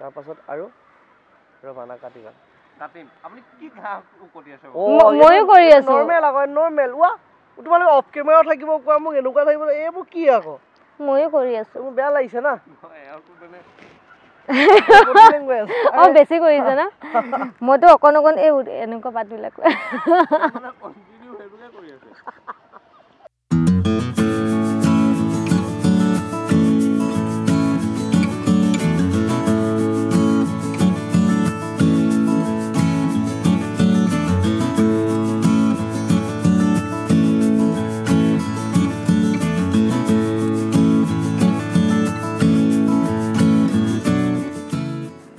তাৰ পাছত আৰু ৰবানা কাটিবা কাটিম আপুনি কি ঘাহ কৰি আছে ময়ো কৰি আছো নৰমেল আকৌ নৰমেল ওয়া তোমালোক অফ কেমেৰা থাকিব কোৱা মোক এনেকুৱা থাকিব এইবোৰ কি আকৌ ময়ো কৰি আছো মোৰ বেয়া লাগিছে না বেছি কৰিছে না মইতো অকণ এই এনেকুৱা পাতবিলাক কন্টিনিউ হেৰুকে কৰি আছে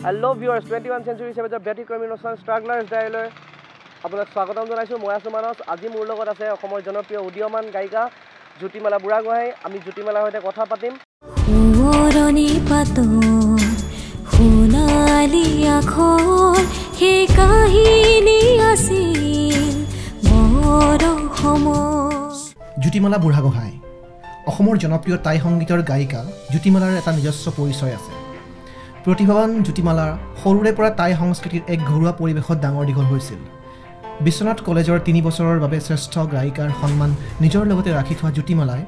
Hello viewers, 21st Century Savage Betty Criminal Strugglers Dialogue. আপোনাক স্বাগতম জনাইছো মই আছো মানস আজি মোৰ লগত আছে অসমৰ জনপ্ৰিয় উদীয়মান গায়িকা জ্যোতিমালা বুঢ়াগোহাঁই আমি জ্যোতিমালাৰ সৈতে কথা পাতিম উৰণি পাতৰ সোণালী আখৰ হে কাহিনী আছিল বৰ সময় জ্যোতিমালা বুঢ়াগোহাঁই অসমৰ জনপ্ৰিয় টাই সংগীতৰ গায়িকা জ্যোতিমালাৰ এটা নিজস্ব পৰিচয় আছে প্ৰতিভাৱান জ্যোতিমালাৰ সৰুৰে পৰা টাই সংস্কৃতিৰ এক ঘৰুৱা পৰিৱেশত ডাঙৰ দীঘল হৈছিল বিশ্বনাথ কলেজৰ 3 বছৰৰ বাবে শ্ৰেষ্ঠ গায়িকাৰ সন্মান নিজৰ লগতে ৰাখি থোৱা জ্যোতিমালাই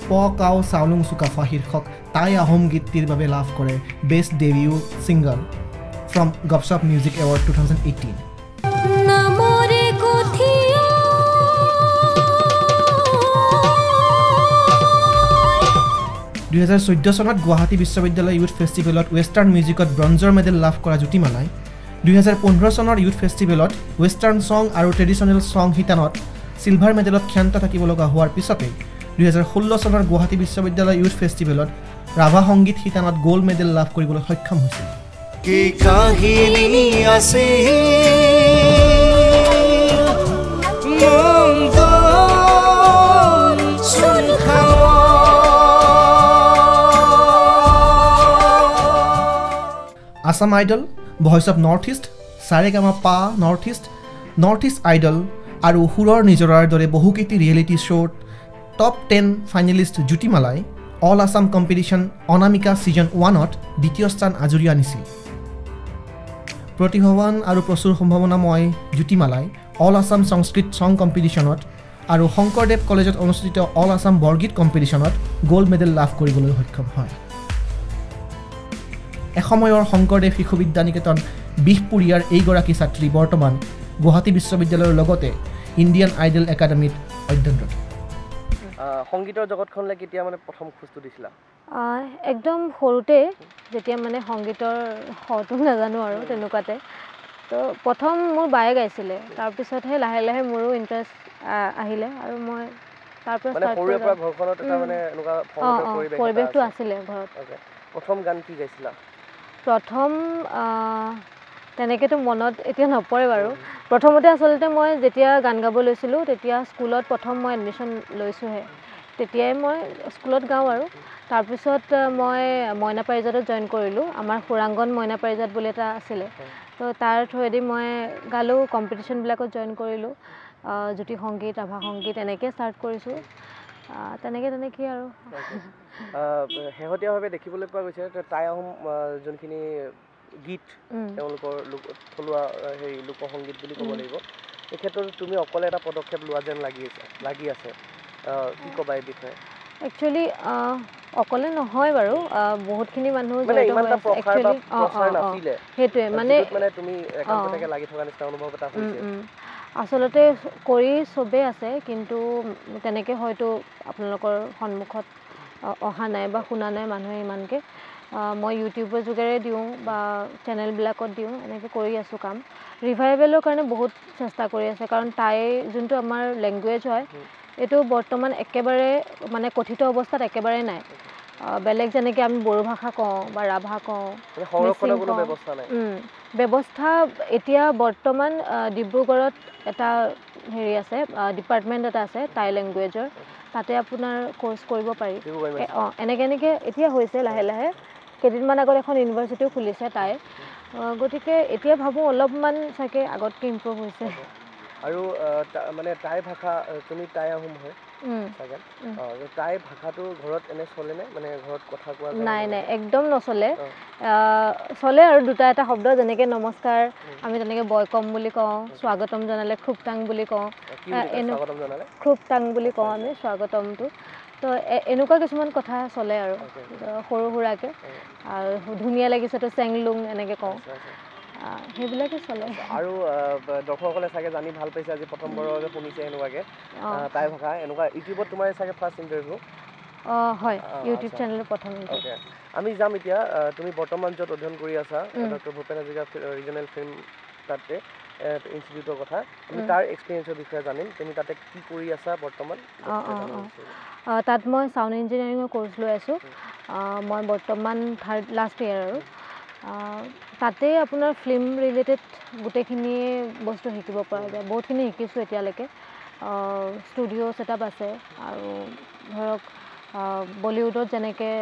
প কাও চাউলুং চুকাফা শীৰ্ষক টাই আহোম গীতটিৰ বাবে লাভ কৰে best debut singer from Gupshup music award 2018 নামৰে কঠিয়া 2014 চনত গুৱাহাটী বিশ্ববিদ্যালয় ইউথ ফেষ্টিভেলত ৱেষ্টাৰ্ণ মিউজিকত ব্ৰঞ্জৰ মেডেল লাভ কৰা জ্যোতিমালাই 2015 চনৰ ইউথ ফেষ্টিভেলত ৱেষ্টাৰ্ণ ছং আৰু ট্ৰেডিশ্যনেল ছং শিতানত চিলভাৰ মেডেলত ক্ষান্ত থাকিব লগা হোৱাৰ পিছতেই 2016 চনৰ গুৱাহাটী বিশ্ববিদ্যালয় ইউথ ফেষ্টিভেলত ৰাভা সংগীত শিতানত গ'ল্ড মেডেল লাভ কৰিবলৈ সক্ষম হৈছিল কি কাহিনী আছে Assam idol voice of north east Saregama Pa north east idol আৰু সুৰৰ নিজৰাৰ দৰে বহুকেইটি ৰিয়েলিটি শ্ব'ত টপ 10 ফাইনেলিষ্ট জ্যোতিমালাই all Assam competition Anamika season 1ত দ্বিতীয় স্থান আজুৰি আনিছিল প্ৰতিভাৱান আৰু প্ৰচুৰ সম্ভাৱনাময় জ্যোতিমালাই অল আসাম সংস্কৃত ছং কম্পিটিশ্যনত আৰু শংকৰদেৱ কলেজত অনুষ্ঠিত অল আসাম বৰগীত কম্পিটিশ্যনত গ'ল্ড মেডেল লাভ কৰিবলৈ সক্ষম হয় এসময়ৰ শংকৰদেৱ শিশু বিদ্যা নিকেতন বিহপুৰীয়াৰ এইগৰাকী ছাত্ৰী বৰ্তমান গুৱাহাটী বিশ্ববিদ্যালয়ৰ লগতে ইণ্ডিয়ান আইডল একাডেমীত অধ্যয়নৰত সংগীতৰ জগতখনলৈ কেতিয়া মানে প্ৰথম খোজটো দিছিলা একদম সৰুতে যেতিয়া মানে সংগীতৰ হতো নাজানো আৰু তেনেকুৱাতে তো প্ৰথম মোৰ বায়ে গাইছিলে তাৰপিছতহে লাহে লাহে মোৰো ইণ্টাৰেষ্ট আহিলে আৰু মই তাৰপৰা মানে সৰুৰে পৰা ঘৰখনত এটা মানে এনেকুৱা পৰিৱেশটো আছিলে ঘৰত প্ৰথম গান কি গাইছিলা প্ৰথম তেনেকেতো মনত এতিয়া নপৰে বাৰু প্ৰথমতে আচলতে মই যেতিয়া গান গাব লৈছিলোঁ তেতিয়া স্কুলত প্ৰথম মই এডমিশ্যন লৈছোঁহে তেতিয়াই মই স্কুলত গাওঁ আৰু তাৰপিছত মই মইনা পাৰিজাতত জইন কৰিলোঁ আমাৰ সুৰাংগন মইনা পাৰিজাত বুলি এটা আছিলে তো তাৰ থ্ৰুৱেদি মই গালোঁ কম্পিটিশ্যনবিলাকত জইন কৰিলোঁ জ্যোতি সংগীত ৰাভা সংগীত এনেকৈ ষ্টাৰ্ট কৰিছোঁ তেনেকৈ আৰু শেহতীয়াভাৱে দেখিবলৈ পোৱা গৈছে টাই আহোম যোনখিনি গীত তেওঁলোকৰ থলুৱা হেৰি লোকসংগীত বুলি ক'ব লাগিব এই ক্ষেত্ৰত তুমি অকলে এটা পদক্ষেপ লোৱা যেন লাগি আছে কি ক'বা এই বিষয়ে একচুৱেলি অকলে নহয় বাৰু বহুতখিনি মানুহ সেইটোৱে মানে তুমি একান্তকে লাগি থকা নিচিনা অনুভৱ এটা হৈছে আচলতে কৰি চবেই আছে কিন্তু তেনেকৈ হয়তো আপোনালোকৰ সন্মুখত অহা নাই বা শুনা নাই মানুহে ইমানকৈ মই ইউটিউবৰ যোগেৰে দিওঁ বা চেনেলবিলাকত দিওঁ এনেকৈ কৰি আছোঁ কাম ৰিভাইভেলৰ কাৰণে বহুত চেষ্টা কৰি আছে কাৰণ টাই যোনটো আমাৰ লেংগুৱেজ হয় এইটো বৰ্তমান একেবাৰে মানে কথিত অৱস্থাত একেবাৰে নাই বেলেগ যেনেকৈ আমি বড়ো ভাষা কওঁ বা ৰাভা কওঁ ব্যৱস্থা এতিয়া বৰ্তমান ডিব্ৰুগড়ত এটা হেৰি আছে ডিপাৰ্টমেণ্ট এটা আছে টাই লেংগুৱেজৰ তাতে আপোনাৰ কোৰ্চ কৰিব পাৰি এনেকৈ এতিয়া হৈছে লাহে লাহে কেইদিনমান আগত এখন ইউনিভাৰ্চিটিও খুলিছে টাই গতিকে এতিয়া ভাবোঁ অলপমান চাগে আগতকৈ ইম্প্ৰুভ হৈছে আৰু মানে টাই ভাষা তুমি টাই আহোম হয় চাগে তাই ভাষাটো ঘৰত এনে চলেনে মানে ঘৰত কথা কোৱা নাই নাই একদম নচলে চলে আৰু দুটা এটা শব্দ যেনেকৈ নমস্কাৰ আমি তেনেকৈ বয়কম বুলি কওঁ স্বাগতম জনালে খুবটাং বুলি কওঁ স্বাগতম জনালে খুবটাং বুলি কওঁ আমি স্বাগতমটো তো এনেকুৱা কিছুমান কথা চলে আৰু সৰু সুৰাকৈ আৰু ধুনীয়া লাগিছেতো চেংলুং এনেকৈ কওঁ সেইবিলাকে চলে আৰু দৰ্শকসকলে চাগে জানি ভাল পাইছে আজি প্ৰথমবাৰৰ বাবে শুনিছে এনেকুৱাকৈ তাই ভাষা এনেকুৱা ইউটিউবত তোমাৰ চাগে ফাৰ্ষ্ট ইণ্টাৰভিউ হয় ইউটিউব চেনেলৰ প্ৰথম অ'কে আমি যাম এতিয়া তুমি বৰ্তমান য'ত অধ্যয়ন কৰি আছা doctor Bhupen Hazarika regional film তাতে ইনষ্টিটিউটৰ কথা আমি তাৰ এক্সপিৰিয়েঞ্চৰ বিষয়ে জানিম তুমি তাতে কি কৰি আছা বৰ্তমান তাত মই চাউণ্ড ইঞ্জিনিয়াৰিঙৰ কোৰ্চ লৈ আছোঁ মই বৰ্তমান লাষ্ট ইয়েৰ আৰু তাতে আপোনাৰ ফিল্ম ৰিলেটেড গোটেইখিনি বস্তু শিকিব পৰা যায় বহুতখিনি শিকিছোঁ এতিয়ালৈকে ষ্টুডিঅ' ছেটআপ আছে আৰু ধৰক বলিউডত যেনেকৈ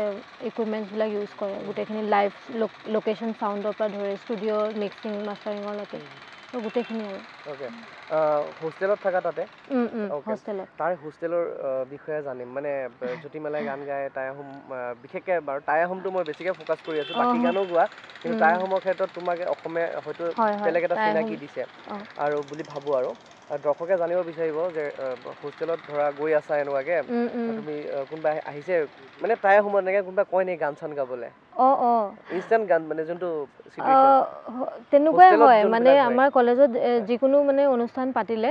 ইকুইপমেণ্টছবিলাক ইউজ কৰে গোটেইখিনি লাইভ লোকেশ্যন চাউণ্ডৰ পৰা ধৰি ষ্টুডিঅ' মিক্সিং মাষ্টাৰিঙলৈকে গোটেইখিনি আৰু অ'কে হোষ্টেলত থাকা তাতে হোষ্টেলত তাৰ হোষ্টেলৰ বিষয়ে জানিম মানে জ্যোতিমালাই গান গায় তাই আহোম বিশেষকৈ বাৰু তাই আহোমটো মই বেছিকৈ ফ'কাছ কৰি আছোঁ বাকী গানো গোৱা কিন্তু তাই আহোমৰ ক্ষেত্ৰত তোমাক অসমে হয়তো বেলেগ এটা চিনাকি দিছে আৰু বুলি ভাবোঁ আৰু দৰ্শকে জানিব বিচাৰিব যে হোষ্টেলত ধৰা গৈ আছা এনেকুৱাকৈ তুমি কোনোবা আহিছে মানে তাই আহোমত এনেকৈ কোনোবা কয় নে গান চান গাবলৈ ইনষ্টেণ্ট গান মানে যোনটো তেনেকুৱাই হয় মানে আমাৰ কলেজত যিকোনো মানে অনুষ্ঠান পাতিলে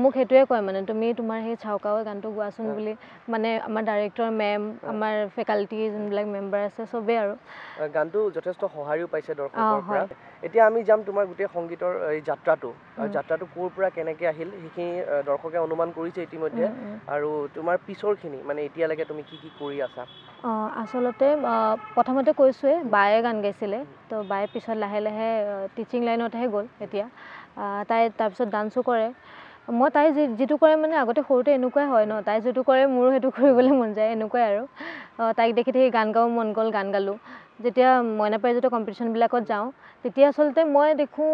মোক সেইটোৱে কয় মানে তুমি তোমাৰ সেই চাউকাৱে গানটো গোৱাচোন বুলি মানে আমাৰ ডাইৰেক্টৰ মেম আমাৰ ফেকাল্টি যোনবিলাক মেম্বাৰ আছে চবেই আৰু গানটো যথেষ্ট সঁহাৰিও পাইছে দৰ্শকৰ পৰা এতিয়া আমি যাম তোমাৰ গোটেই সংগীতৰ এই যাত্ৰাটো ক'ৰ পৰা কেনেকৈ আহিল সেইখিনি দৰ্শকে অনুমান কৰিছে ইতিমধ্যে আৰু তোমাৰ পিছৰখিনি মানে এতিয়ালৈকে তুমি কি কি কৰি আছা আচলতে প্ৰথমতে কৈছোঁৱে বায়ে গান গাইছিলে তো বায়ে পিছত লাহে লাহে টিচিং লাইনতহে গ'ল এতিয়া তাই তাৰপিছত ডান্সো কৰে মই তাই যিটো কৰে মানে আগতে সৰুতে এনেকুৱাই হয় ন তাই যিটো কৰে মোৰো সেইটো কৰিবলৈ মন যায় এনেকুৱাই আৰু তাইক দেখি দেখি গান গাব মন গ'ল গান গালোঁ যেতিয়া মইনা পাৰিজাতৰ কম্পিটিশ্যনবিলাকত যাওঁ তেতিয়া আচলতে মই দেখোঁ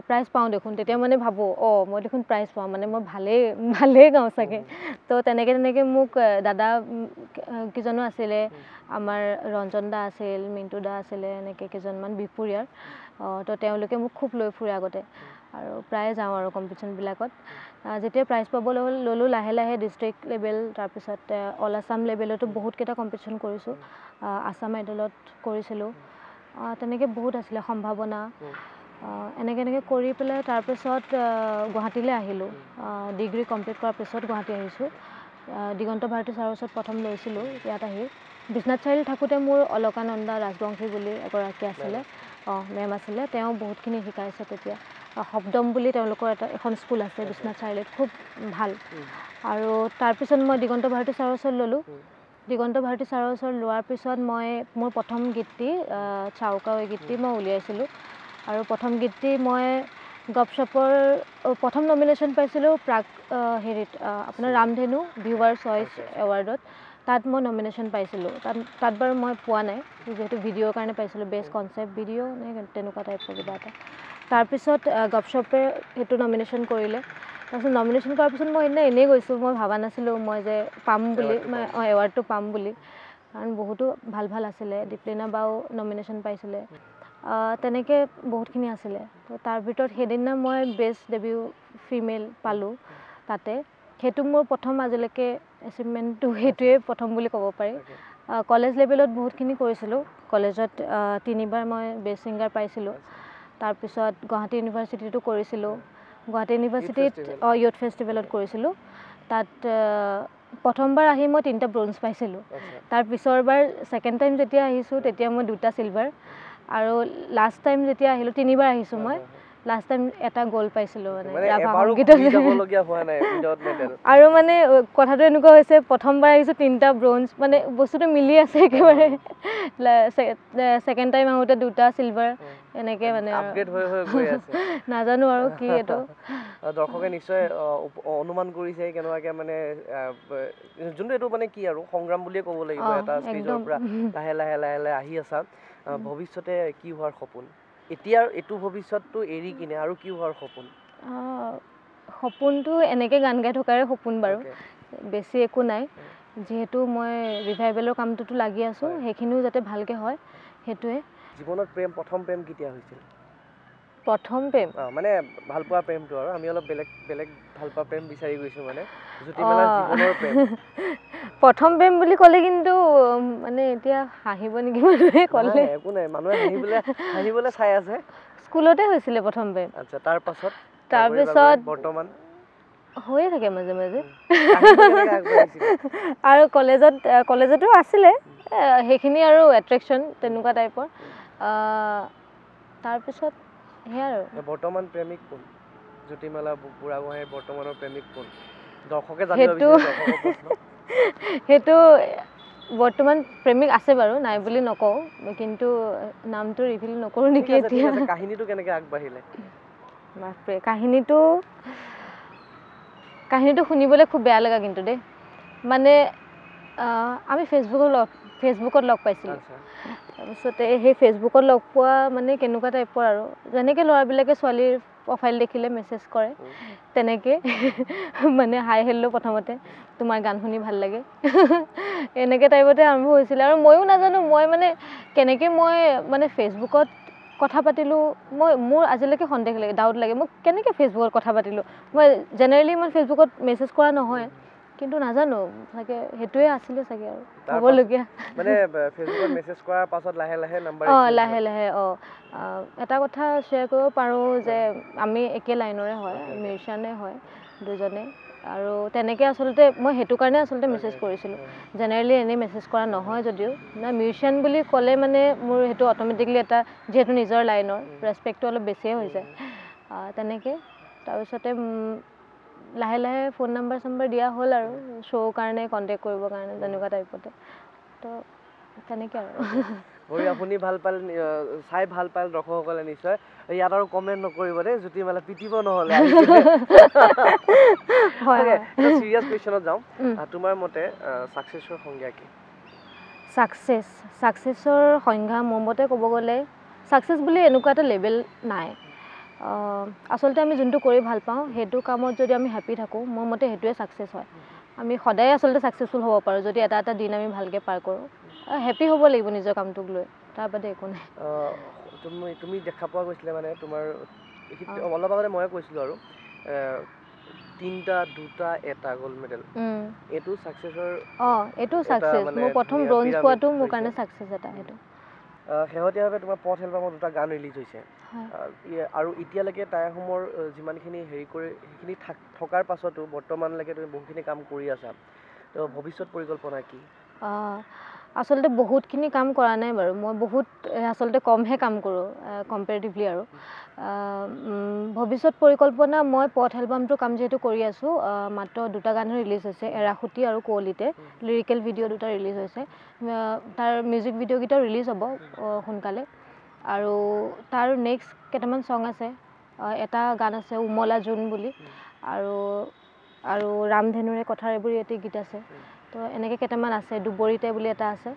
প্ৰাইজ পাওঁ দেখোন তেতিয়া মানে ভাবোঁ মই দেখোন প্ৰাইজ পাওঁ মানে মই ভালেই গাওঁ চাগে তো তেনেকৈ মোক দাদা কেইজনো আছিলে আমাৰ ৰঞ্জন দা আছিল মিণ্টু দা আছিলে এনেকৈ কেইজনমান বিহপুৰীয়াৰ তো তেওঁলোকে মোক খুব লৈ ফুৰে আগতে আৰু প্ৰায়ে যাওঁ আৰু কম্পিটিশ্যনবিলাকত যেতিয়া প্ৰাইজ পাবলৈ ল'লোঁ লাহে লাহে ডিষ্ট্ৰিক্ট লেভেল তাৰপিছত অল আছাম লেভেলতো বহুতকেইটা কম্পিটিশ্যন কৰিছোঁ আছাম আইডলত কৰিছিলোঁ তেনেকৈ বহুত আছিলে সম্ভাৱনা এনেকৈ কৰি পেলাই তাৰপিছত গুৱাহাটীলৈ আহিলোঁ ডিগ্ৰী কমপ্লিট কৰাৰ পিছত গুৱাহাটী আহিছোঁ দিগন্ত ভাৰতী ছাৰৰ ওচৰত প্ৰথম লৈছিলোঁ ইয়াত আহি বিশ্বনাথ চাৰিআলিত থাকোঁতে মোৰ অলকানন্দা ৰাজবংশী বুলি এগৰাকী আছিলে মেম আছিলে তেওঁ বহুতখিনি শিকাইছে তেতিয়া শব্দম বুলি তেওঁলোকৰ এখন স্কুল আছে বিশ্বনাথ চাৰিআলিত খুব ভাল আৰু তাৰপিছত মই দিগন্ত ভাৰতী ছাৰৰ ওচৰত ল'লোঁ দিগন্ত ভাৰতী ছাৰৰ ওচৰত লোৱাৰ পিছত মই মোৰ প্ৰথম গীতটি চাউকাৱে গীতটি মই উলিয়াইছিলোঁ আৰু প্ৰথম গীতটি মই গপশ্বপৰ প্ৰথম নমিনেশ্যন পাইছিলোঁ হেৰিত আপোনাৰ ৰামধেনু ভিউৱাৰ চইচ এৱাৰ্ডত তাত মই নমিনেশ্যন পাইছিলোঁ তাত বাৰু মই পোৱা নাই যিহেতু ভিডিঅ'ৰ কাৰণে পাইছিলোঁ বেষ্ট কনচেপ্ট ভিডিঅ' নে তেনেকুৱা টাইপৰ কিবা এটা তাৰপিছত গপশ্বপে সেইটো নমিনেশ্যন কৰিলে তাৰপিছত নমিনেশ্যন কৰাৰ পিছত মই এনেই গৈছোঁ মই ভবা নাছিলোঁ মই যে পাম বুলি এৱাৰ্ডটো পাম বুলি কাৰণ বহুতো ভাল ভাল আছিলে দীপলিনা বাও নমিনেশ্যন পাইছিলে তেনেকৈ বহুতখিনি আছিলে তো তাৰ ভিতৰত সেইদিনা মই বেষ্ট ডেবিউ ফিমেল পালোঁ তাতে সেইটো মোৰ প্ৰথম আজিলৈকে এচিভমেণ্টটো সেইটোৱে প্ৰথম বুলি ক'ব পাৰি কলেজ লেভেলত বহুতখিনি কৰিছিলোঁ কলেজত 3বাৰ মই বেষ্ট ছিংগাৰ পাইছিলোঁ তাৰপিছত গুৱাহাটী ইউনিভাৰ্চিটিতো কৰিছিলোঁ গুৱাহাটী ইউনিভাৰ্চিটিত ইয়ুথ ফেষ্টিভেলত কৰিছিলোঁ তাত প্ৰথমবাৰ আহি মই 3টা ব্ৰঞ্জ পাইছিলোঁ তাৰ পিছৰবাৰ ছেকেণ্ড টাইম যেতিয়া আহিছোঁ তেতিয়া মই 2টা চিলভাৰ আৰু লাষ্ট টাইম যেতিয়া আহিলোঁ 3বাৰ আহিছোঁ মই লাষ্ট টাইম এটা গ'ল্ড পাইছিলোঁ আৰু মানে কথাটো এনেকুৱা হৈছে প্ৰথমবাৰ আহিছোঁ 3টা ব্ৰঞ্জ মানে বস্তুটো মিলি আছে একেবাৰে ছেকেণ্ড টাইম আহোঁতে 2টা চিলভাৰ এনেকৈ মানে নাজানো আৰু কি এইটো দৰ্শকে নিশ্চয় অনুমান কৰিছে কেনেকুৱাকৈ মানে যোনটো এইটো মানে কি আৰু সংগ্ৰাম বুলিয়ে ক'ব লাগিব এটা ষ্টেজৰ পৰা লাহে লাহে লাহে লাহে আহি আছা ভৱিষ্যতে কি হোৱাৰ সপোন এতিয়া এইটো ভৱিষ্যতটো এৰি কিনে আৰু কি হোৱাৰ সপোন সপোনটো এনেকৈ গান গাই থকাৰে সপোন বাৰু বেছি একো নাই যিহেতু মই ৰিভাইভেলৰ কামটোতো লাগি আছোঁ সেইখিনিও যাতে ভালকৈ হয় সেইটোৱে জীৱনত প্ৰেম প্ৰথম প্ৰেম কেতিয়া হৈছিল প্ৰথম প্ৰেম মানে ভাল পোৱা প্ৰেমটো আৰু আমি অলপ বেলেগ বেলেগ ভাল পোৱা প্ৰেম বিচাৰি গৈছোঁ মানে জ্যোতিমালাৰ জীৱনৰ প্ৰেম প্ৰথম প্ৰেম বুলি ক'লে কিন্তু মানে এতিয়া হাঁহিব নেকি মানুহে ক'লে একো নাই মানুহে হাঁহিবলৈ চাই আছে স্কুলতে হৈছিলে প্ৰথম প্ৰেম আচ্ছা তাৰপিছত বৰ্তমান হৈয়ে থাকে মাজে মাজে আৰু কলেজতো আছিলে সেইখিনি আৰু এট্ৰেকশ্যন তেনেকুৱা টাইপৰ তাৰপিছত সেয়া আৰু বৰ্তমান প্ৰেমিক কোন জ্যোতিমালা বুঢ়াগোহাঁইৰ বৰ্তমানৰ প্ৰেমিক কোন দৰ্শকে সেইটো বৰ্তমান প্ৰেমিক আছে বাৰু নাই বুলি নকওঁ কিন্তু নামটো ৰিভিল নকৰোঁ নেকি এতিয়া কাহিনীটো কেনেকৈ আগবাঢ়িলে বাপৰে কাহিনীটো শুনিবলৈ খুব বেয়া লগা কিন্তু দেই মানে আমি ফেচবুকত লগ পাইছিলোঁ তাৰপিছতে সেই ফেচবুকত লগ পোৱা মানে কেনেকুৱা টাইপৰ আৰু যেনেকৈ ল'ৰাবিলাকে ছোৱালীৰ প্ৰফাইল দেখিলে মেছেজ কৰে তেনেকৈ মানে হাই হেল্ল' প্ৰথমতে তোমাৰ গান শুনি ভাল লাগে এনেকৈ টাইপতে আৰম্ভ হৈছিলে আৰু ময়ো নাজানো মই মানে কেনেকৈ মই মানে ফেচবুকত কথা পাতিলোঁ মোৰ আজিলৈকে সন্দেহ লাগে ডাউট লাগে মই কেনেকৈ ফেচবুকত কথা পাতিলোঁ মই জেনেৰেলি মই ফেচবুকত মেছেজ কৰা নহয় কিন্তু নাজানো চাগে সেইটোৱে আছিলে চাগে আৰু হ'বলগীয়া মানে ফেচবুকত মেছেজ কৰাৰ পাছত লাহে লাহে নাম্বাৰ লাহে এটা কথা শ্বেয়াৰ কৰিব পাৰোঁ যে আমি একে লাইনৰে হয় মিউজিচিয়ানে হয় দুজনে আৰু তেনেকৈ আচলতে মই সেইটো কাৰণে আচলতে মেছেজ কৰিছিলোঁ জেনেৰেলি এনেই মেছেজ কৰা নহয় যদিও মিউজিচিয়ান বুলি ক'লে মানে মোৰ সেইটো অট'মেটিকলি এটা যিহেতু নিজৰ লাইনৰ ৰেচপেক্টটো অলপ বেছিয়ে হৈ যায় তেনেকৈ তাৰপিছতে লাহে লাহে ফোন নাম্বাৰ দিয়া হ'ল আৰু শ্ব' কাৰণে কণ্টেক্ট কৰিবৰ কাৰণে তেনেকুৱা টাইপতে তো তেনেকৈ আৰু আপুনি ভাল পালে চাই ভাল পালে দৰ্শকসকলে নিশ্চয় ইয়াত আৰু কমেণ্ট নকৰিব দেই জ্যোতিমালা পিটিব নহ'লে চিৰিয়াছ কুৱেশ্যনত যাওঁ তোমাৰ মতে ছাকচেছৰ সংজ্ঞা কি ছাকচেছৰ সংজ্ঞা মোৰ মতে ক'ব গ'লে ছাকচেছ বুলি এনেকুৱা এটা লেভেল নাই আচলতে আমি যোনটো কৰি ভাল পাওঁ সেইটো কামত যদি আমি হেপ্পী থাকোঁ মোৰ মতে সেইটোৱে ছাকচেছ হয় আমি সদায় আচলতে ছাকচেছফুল হ'ব পাৰোঁ যদি এটা এটা দিন আমি ভালকৈ পাৰ কৰোঁ হেপ্পী হ'ব লাগিব নিজৰ কামটোক লৈ তাৰ বাদে একো নাই তুমি দেখা পোৱা গৈছিলে মানে তোমাৰ অলপ আগতে ময়ে কৈছিলোঁ আৰু 3টা 2টা 1টা গ'ল্ড মেডেল এইটো ছাকচেছৰ এইটো ছাকচেছ মোৰ প্ৰথম ব্ৰঞ্জ পোৱাটো মোৰ কাৰণে ছাকচেছ এটা সেইটো শেহতীয়াভাৱে তোমাৰ পথ এলবামৰ 2টা গান ৰিলিজ হৈছে আৰু এতিয়ালৈকে তাইসমূহৰ যিমানখিনি হেৰি কৰি সেইখিনি থকাৰ পাছতো বৰ্তমানলৈকে তুমি বহুতখিনি কাম কৰি আছা তো ভৱিষ্যত পৰিকল্পনা কি আচলতে বহুতখিনি কাম কৰা নাই বাৰু মই বহুত আচলতে কমহে কাম কৰোঁ কম্পেৰেটিভলি আৰু ভৱিষ্যত পৰিকল্পনা মই পথ এলবামটোৰ কাম যিহেতু কৰি আছোঁ মাত্ৰ 2টা গানহে ৰিলিজ হৈছে এৰাসুতি আৰু কুঁৱলীতে লিৰিকেল ভিডিঅ' 2টা ৰিলিজ হৈছে তাৰ মিউজিক ভিডিঅ'কেইটাও ৰিলিজ হ'ব সোনকালে আৰু তাৰ নেক্সট কেইটামান ছং আছে এটা গান আছে উমলা জোন বুলি আৰু ৰামধেনুৰে কথাৰে বুৰি এটি গীত আছে তো এনেকৈ কেইটামান আছে দুবৰিতে বুলি এটা আছে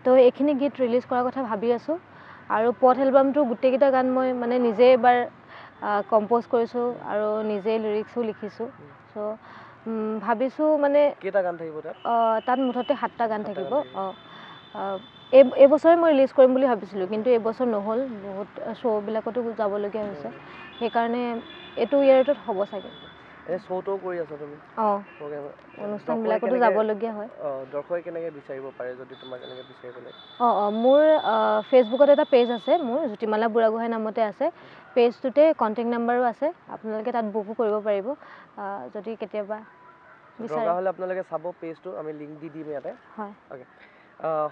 তো এইখিনি গীত ৰিলিজ কৰাৰ কথা ভাবি আছোঁ আৰু পথ এলবামটোৰ গোটেইকেইটা গান মই মানে নিজে এবাৰ কম্প'জ কৰিছোঁ আৰু নিজে লিৰিক্সো লিখিছোঁ চ' ভাবিছোঁ মানে কেইটা গান থাকিব তাত মুঠতে 7টা গান থাকিব এইবছৰে মই ৰিলিজ কৰিম বুলি ভাবিছিলোঁ কিন্তু এইবছৰ নহ'ল বহুত শ্ব'বিলাকতো যাবলগীয়া হৈছে সেইকাৰণে এইটো ইয়েৰটোত হ'ব চাগে শ্ব'টো কৰি আছা তুমি অনুষ্ঠানবিলাকতো যাবলগীয়া হয় দৰ্শকে কেনেকৈ বিচাৰিব পাৰে যদি তোমাক এনেকৈ বিচাৰিবলৈ মোৰ ফেচবুকত এটা পেজ আছে মোৰ জ্যোতিমালা বুঢ়াগোহাঁই নামতে আছে পেজটোতে কণ্টেক্ট নাম্বাৰো আছে আপোনালোকে তাত বুকো কৰিব পাৰিব যদি কেতিয়াবা দৰকাৰ হ'লে আপোনালোকে চাব পেজটো আমি লিংক দি দিম ইয়াতে হয় অ'কে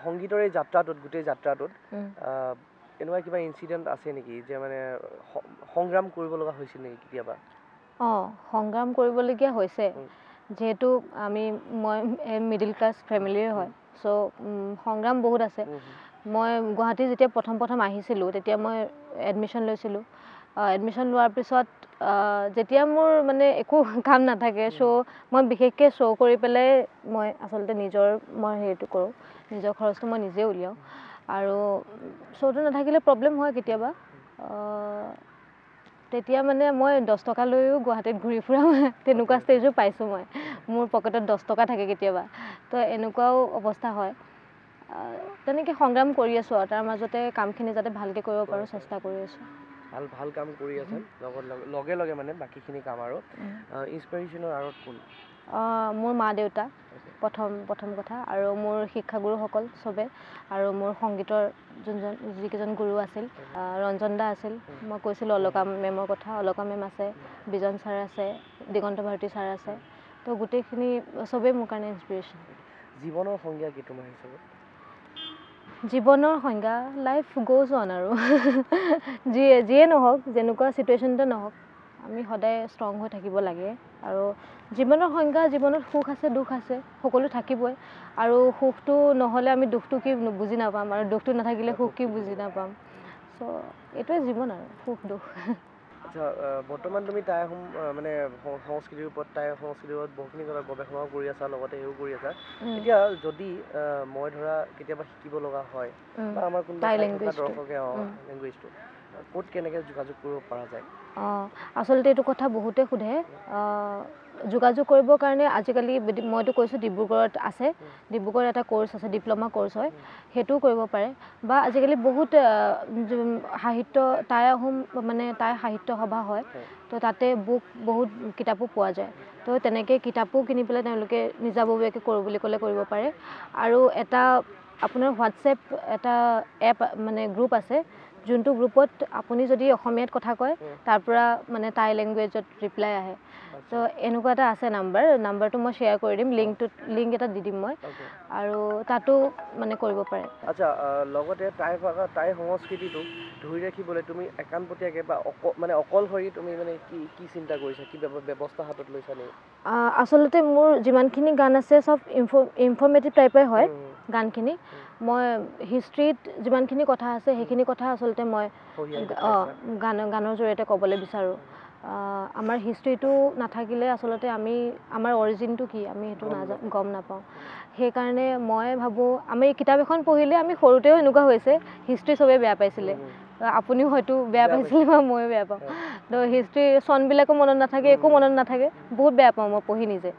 সংগীতৰ এই যাত্ৰাটোত গোটেই যাত্ৰাটোত এনেকুৱা কিবা ইনচিডেণ্ট আছে নেকি যে মানে সংগ্ৰাম কৰিব লগা হৈছিল নেকি কেতিয়াবা সংগ্ৰাম কৰিবলগীয়া হৈছে যিহেতু মই মিডিল ক্লাছ ফেমিলিৰে হয় চ' সংগ্ৰাম বহুত আছে মই গুৱাহাটী যেতিয়া প্ৰথম আহিছিলোঁ তেতিয়া মই এডমিশ্যন লৈছিলোঁ এডমিশ্যন লোৱাৰ পিছত যেতিয়া মোৰ মানে একো কাম নাথাকে চ' মই বিশেষকৈ শ্ব' কৰি পেলাই মই আচলতে মই হেৰিটো কৰোঁ নিজৰ খৰচটো মই নিজে উলিয়াওঁ আৰু শ্ব'টো নাথাকিলে প্ৰব্লেম হয় কেতিয়াবা তেতিয়া মানে মই 10 টকা লৈও গুৱাহাটীত ঘূৰি ফুৰা তেনেকুৱা ষ্টেজো পাইছোঁ মই মোৰ পকেটত 10 টকা থাকে কেতিয়াবা তো এনেকুৱাও অৱস্থা হয় তেনেকৈ সংগ্ৰাম কৰি আছোঁ আৰু তাৰ মাজতে কামখিনি যাতে ভালকৈ কৰিব পাৰোঁ চেষ্টা কৰি আছোঁ ভাল কাম কৰি আছে লগে লগে মানে বাকীখিনি কাম আৰু ইনস্পিৰেশ্যনৰ আঁৰত কোন মোৰ মা দেউতা প্ৰথম কথা আৰু মোৰ শিক্ষাগুৰুসকল চবে আৰু মোৰ সংগীতৰ যিকেইজন গুৰু আছিল ৰঞ্জন দা আছিল মই কৈছিলোঁ অলকা মেমৰ কথা অলকা মেম আছে বিজন ছাৰ আছে দিগন্ত ভাৰতী ছাৰ আছে তো গোটেইখিনি চবেই মোৰ কাৰণে ইনস্পিৰেশ্যন জীৱনৰ সংজ্ঞা কি তোমাৰ হিচাপত জীৱনৰ সংজ্ঞা লাইফ গ'জ অন আৰু যিয়ে নহওক যেনেকুৱা চিটুৱেশ্যনতে নহওক আমি সদায় ষ্ট্ৰং হৈ থাকিব লাগে আৰু জীৱনৰ সংজ্ঞা জীৱনত সুখ আছে দুখ আছে সকলো থাকিবই আৰু সুখটো নহ'লে আমি দুখটো কি বুজি নাপাম আৰু দুখটো নাথাকিলে সুখ কি বুজি নাপাম চ' এইটোৱে জীৱন আৰু সুখ দুখ আচ্ছা বৰ্তমান তুমি টাই মানে সংস্কৃতিৰ ওপৰত টাই সংস্কৃতিৰ ওপৰত বহুখিনি গৱেষণাও কৰি আছা লগতে হেৰিও কৰি আছা এতিয়া যদি মই ধৰা কেতিয়াবা শিকিব লগা হয় বা আমাৰ কোনোবা দৰ্শকে লেংগুৱেজটো ক'ত কেনেকৈ যোগাযোগ কৰিব পৰা যায় আচলতে এইটো কথা বহুতে সোধে যোগাযোগ কৰিবৰ কাৰণে আজিকালি মইতো কৈছোঁ ডিব্ৰুগড়ত আছে ডিব্ৰুগড়ত এটা কোৰ্চ আছে ডিপ্ল'মা কোৰ্চ হয় সেইটোও কৰিব পাৰে বা আজিকালি বহুত সাহিত্য টাই আহোম মানে টাই সাহিত্য সভা হয় তো তাতে বহুত কিতাপো পোৱা যায় তো তেনেকৈ কিতাপো কিনি পেলাই তেওঁলোকে নিজাববীয়াকৈ কৰোঁ বুলি ক'লে কৰিব পাৰে আৰু এটা আপোনাৰ হোৱাটছএপ এটা এপ মানে গ্ৰুপ আছে যোনটো গ্ৰুপত আপুনি যদি অসমীয়াত কথা কয় তাৰ পৰা মানে টাই লেংগুৱেজত ৰিপ্লাই আহে তো এনেকুৱা এটা আছে নাম্বাৰটো মই শ্বেয়াৰ কৰি দিম লিংক এটা দি দিম মই আৰু তাতো মানে কৰিব পাৰে আচ্ছা লগতে টাই সংস্কৃতিটো ধৰি ৰাখিবলৈ তুমি একান্তপতীয়াকৈ বা মানে অকলশৰী তুমি মানে কি চিন্তা কৰিছা কি ব্যৱস্থা হাতত লৈছা নেকি আচলতে মোৰ যিমানখিনি গান আছে চব ইনফৰ্মেটিভ টাইপৰে হয় গানখিনি মই হিষ্ট্ৰীত যিমানখিনি কথা আছে সেইখিনি কথা আচলতে মই গানৰ জৰিয়তে ক'বলৈ বিচাৰোঁ আমাৰ হিষ্ট্ৰীটো নাথাকিলে আচলতে আমাৰ অৰিজিনটো কি আমি সেইটো গম নাপাওঁ সেইকাৰণে মই ভাবোঁ আমি কিতাপ এখন পঢ়িলে আমি সৰুতেও এনেকুৱা হৈছে হিষ্ট্ৰী চবেই বেয়া পাইছিলে আপুনিও হয়তো বেয়া পাইছিলে বা ময়ো বেয়া পাওঁ তো হিষ্ট্ৰী চনবিলাকো মনত নাথাকে একো মনত নাথাকে বহুত বেয়া পাওঁ মই পঢ়ি নিজে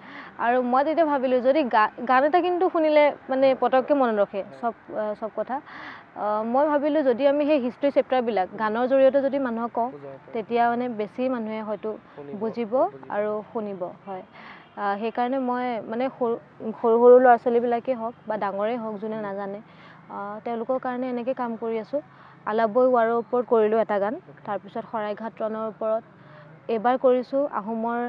আৰু মই তেতিয়া ভাবিলোঁ যদি গান এটা কিন্তু শুনিলে মানে পটককৈ মনত ৰখে চব কথা মই ভাবিলোঁ যদি আমি সেই হিষ্ট্ৰী চেপ্টাৰবিলাক গানৰ জৰিয়তে যদি মানুহক কওঁ তেতিয়া মানে বেছি মানুহে হয়তো বুজিব আৰু শুনিব হয় সেইকাৰণে মই মানে সৰু ল'ৰা ছোৱালীবিলাকেই হওক বা ডাঙৰেই হওক যোনে নাজানে তেওঁলোকৰ কাৰণে এনেকৈ কাম কৰি আছোঁ আলাবৈ ৱাৰৰ ওপৰত কৰিলোঁ এটা গান তাৰপিছত শৰাইঘাট ৰণৰ ওপৰত এইবাৰ কৰিছোঁ আহোমৰ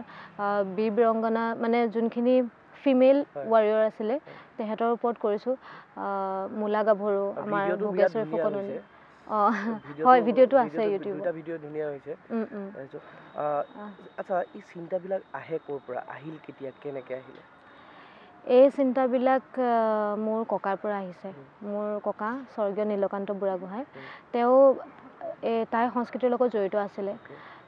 বীৰ বীৰাংগনা মানে যোনখিনি ফিমেল ৱাৰিয়ৰ আছিলে তেহেঁতৰ ওপৰত কৰিছোঁ মূলা গাভৰু আমাৰ ভোগেশ্বৰী ফুকননি হয় ভিডিঅ'টো আছে ইউটিউবত ভিডিঅ' ধুনীয়া হৈছে আচ্ছা এই চিন্তাবিলাক আহে ক'ৰ পৰা আহিল কেতিয়া কেনেকৈ আহিলে এই চিন্তাবিলাক মোৰ ককাৰ পৰা আহিছে মোৰ ককা স্বৰ্গীয় নীলকান্ত বুঢ়াগোহাঁই তেওঁ টাই সংস্কৃতিৰ লগত জড়িত আছিলে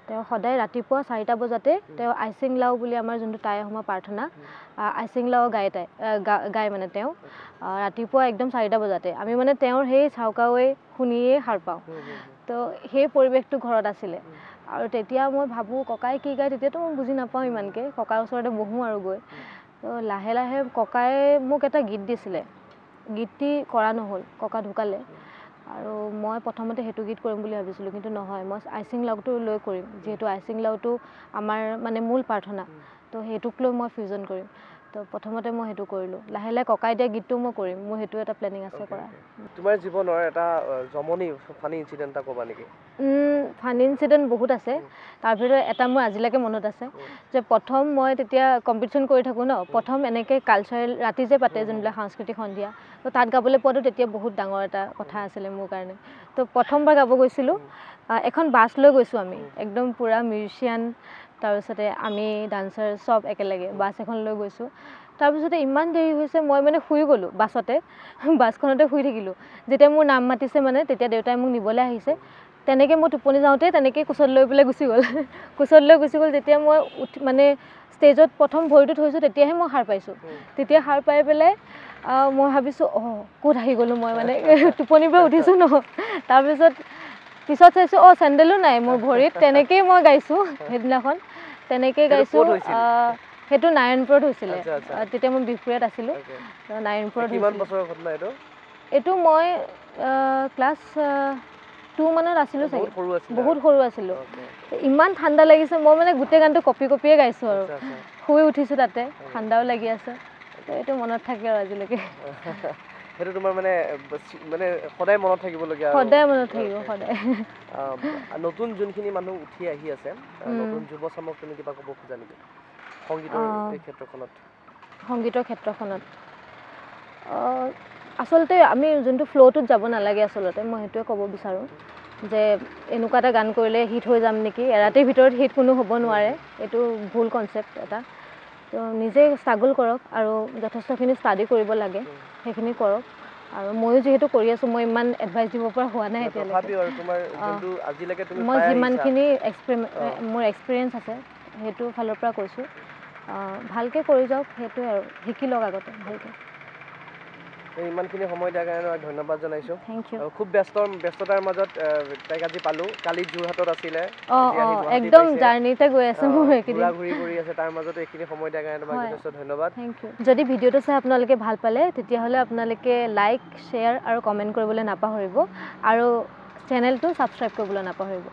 তেওঁ সদায় ৰাতিপুৱা 4টা বজাতে তেওঁ আইচিং লাও বুলি আমাৰ যোনটো টাই আহোমৰ প্ৰাৰ্থনা আইচিং লাও গায় মানে তেওঁ ৰাতিপুৱা একদম 4টা বজাতে আমি মানে তেওঁৰ সেই চাউকাৱে শুনিয়েই সাৰ পাওঁ তো সেই পৰিৱেশটো ঘৰত আছিলে আৰু তেতিয়া মই ভাবোঁ ককাই কি গায় তেতিয়াতো মই বুজি নাপাওঁ ইমানকৈ ককাৰ ওচৰতে বহোঁ আৰু গৈ তো লাহে লাহে ককাই মোক এটা গীত দিছিলে গীতটি কৰা নহ'ল ককা ঢুকালে আৰু মই প্ৰথমতে সেইটো গীত কৰিম বুলি ভাবিছিলোঁ কিন্তু নহয় মই আইচিং লাওটো লৈ কৰিম যিহেতু আইচিং লাওটো আমাৰ মানে মূল প্ৰাৰ্থনা তো সেইটোক লৈ মই ফিউজন কৰিম তো প্ৰথমতে মই সেইটো কৰিলোঁ লাহে লাহে ককাই দিয়া গীতটো মই কৰিম মোৰ সেইটো এটা প্লেনিং আছে কৰা তোমাৰ জীৱনৰ এটা জমনি ফানি ইনচিডেণ্ট এটা ক'বা নেকি ফানি ইনচিডেণ্ট বহুত আছে তাৰ ভিতৰত এটা মোৰ আজিলৈকে মনত আছে যে প্ৰথম মই তেতিয়া কম্পিটিশ্যন কৰি থাকোঁ ন প্ৰথম এনেকৈ কালচাৰেল ৰাতি যে পাতে যোনবিলাক সাংস্কৃতিক সন্ধিয়া তো তাত গাবলৈ পোৱাটো তেতিয়া বহুত ডাঙৰ এটা কথা আছিলে মোৰ কাৰণে তো প্ৰথমবাৰ গাব গৈছিলোঁ এখন বাছ লৈ গৈছোঁ আমি একদম পূৰা মিউজিচিয়ান তাৰপিছতে আমি ডান্সাৰ চব একেলগে বাছ এখন লৈ গৈছোঁ তাৰপিছতে ইমান দেৰি হৈছে মই মানে শুই গ'লোঁ বাছখনতে শুই থাকিলোঁ যেতিয়া মোৰ নাম মাতিছে মানে তেতিয়া দেউতাই মোক নিবলৈ আহিছে তেনেকৈ মই টোপনি যাওঁতে তেনেকৈ কোচত লৈ পেলাই গুচি গ'ল যেতিয়া মই মানে ষ্টেজত প্ৰথম ভৰিটো থৈছোঁ তেতিয়াহে মই সাৰ পাইছোঁ তেতিয়া সাৰ পাই পেলাই মই ভাবিছোঁ ক'ত আহি গ'লোঁ মই মানে টোপনিৰ পৰা উঠিছোঁ ন তাৰপিছত পিছত চাইছোঁ চেণ্ডেলো নাই মোৰ ভৰিত তেনেকেই মই গাইছোঁ সেইদিনাখন তেনেকেই গাইছোঁ সেইটো নাৰায়ণপুৰত হৈছিলে তেতিয়া মই বিহপুৰীয়াত আছিলোঁ নাৰায়ণপুৰত কিমান বছৰৰ ঘটনা এইটো এইটো মই ক্লাছ 2 মানত আছিলোঁ চাগে বহুত সৰু আছিলোঁ ইমান ঠাণ্ডা লাগিছে মই মানে গোটেই গানটো কপিয়ে গাইছোঁ আৰু শুই উঠিছোঁ তাতে ঠাণ্ডাও লাগি আছে এইটো মনত থাকে আৰু আজিলৈকে সেইটো তোমাৰ মানে মানে সদায় মনত থাকিবলগীয়া সদায় মনত থাকিব সদায় নতুন যোনখিনি মানুহ উঠি আহি আছে নতুন যুৱ চামক তুমি কিবা ক'ব খোজা নেকি সংগীতৰ ক্ষেত্ৰখনত আচলতে আমি যোনটো ফ্ল'টোত যাব নালাগে আচলতে মই সেইটোৱে ক'ব বিচাৰোঁ যে এনেকুৱা এটা গান কৰিলে হিট হৈ যাম নেকি এৰাতিৰ ভিতৰত হিট কোনো হ'ব নোৱাৰে এইটো ভুল কনচেপ্ট এটা তো নিজে ষ্ট্ৰাগল কৰক আৰু যথেষ্টখিনি ষ্টাডি কৰিব লাগে সেইখিনি কৰক আৰু ময়ো যিহেতু কৰি আছোঁ মই ইমান এডভাইচ দিব পৰা হোৱা নাই এতিয়ালৈকে মই যিমানখিনি মোৰ এক্সপিৰিয়েঞ্চ আছে সেইটো ফালৰ পৰা কৈছোঁ ভালকৈ কৰি যাওক সেইটোৱে আৰু শিকি লওক আগতে ভালকৈ ইমানখিনি সময় দিয়াৰ কাৰণে ধন্যবাদ জনাইছোঁ থেংক ইউ খুব ব্যস্ততাৰ মাজত তাইক আজি পালোঁ কালি যোৰহাটত আছিলে একদম জাৰ্ণিতে গৈ আছে মোৰ এইকেইদিন ঘূৰি ঘূৰি আছে তাৰ মাজতে এইখিনি সময় দিয়াৰ কাৰণে তোমাক যথেষ্ট ধন্যবাদ থেংক ইউ যদি ভিডিঅ'টো চাই আপোনালোকে ভাল পালে তেতিয়াহ'লে আপোনালোকে লাইক শ্বেয়াৰ আৰু কমেণ্ট কৰিবলৈ নাপাহৰিব আৰু চেনেলটো ছাবস্ক্ৰাইব কৰিবলৈ নাপাহৰিব